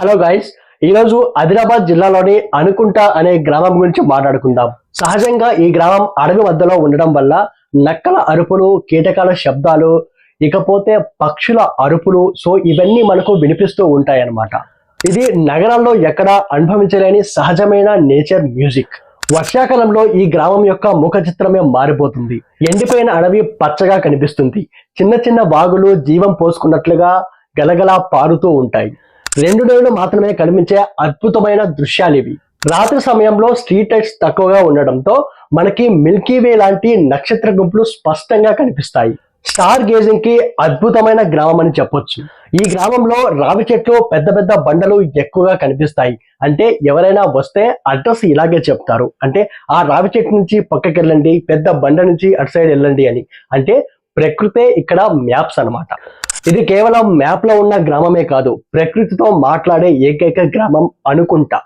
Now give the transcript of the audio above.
Hello guys, ఈరోజు ఆదిలాబాద్ జిల్లాలోని అనుకుంట అనే గ్రామం గురించి మాట్లాడుకుందాం. సహజంగా ఈ గ్రామం అడవి మధ్యలో ఉండడం వల్ల నక్కల అరుపులు, కీటకాల శబ్దాలు, ఇకపోతే పక్షుల అరుపులు ఇవన్నీ మనకు వినిపిస్తూ ఉంటాయన్నమాట. ఇది నగరాల్లో ఎక్కడ అనుభవించలేని సహజమైన నేచర్ మ్యూజిక్. వర్షాకాలంలో ఈ గ్రామం యొక్క ముఖ చిత్రమే మారిపోతుంది. ఎండిపోయిన అడవి పచ్చగా కనిపిస్తుంది. చిన్న చిన్న వాగులు జీవం పోసుకున్నట్లుగా గలగలా పారుతూ ఉంటాయి. 2 నెలలు మాత్రమే కనిపించే అద్భుతమైన దృశ్యాలు ఇవి. రాత్రి సమయంలో స్ట్రీట్ లైట్స్ తక్కువగా ఉండడంతో మనకి మిల్కీవే లాంటి నక్షత్ర గుంపులు స్పష్టంగా కనిపిస్తాయి. స్టార్ గేజింగ్ కి అద్భుతమైన గ్రామం అని చెప్పొచ్చు. ఈ గ్రామంలో రావి చెట్లు, పెద్ద పెద్ద బండలు ఎక్కువగా కనిపిస్తాయి. అంటే ఎవరైనా వస్తే అడ్రస్ ఇలాగే చెప్తారు, అంటే ఆ రావి చెట్టు నుంచి పక్కకి వెళ్ళండి, పెద్ద బండ నుంచి అటు సైడ్ వెళ్ళండి అని. అంటే ప్రకృతే ఇక్కడ మ్యాప్స్ అన్నమాట. ఇది కేవలం మ్యాప్ లో ఉన్న గ్రామమే కాదు, ప్రకృతితో మాట్లాడే ఏకైక గ్రామం అనుకుంటా.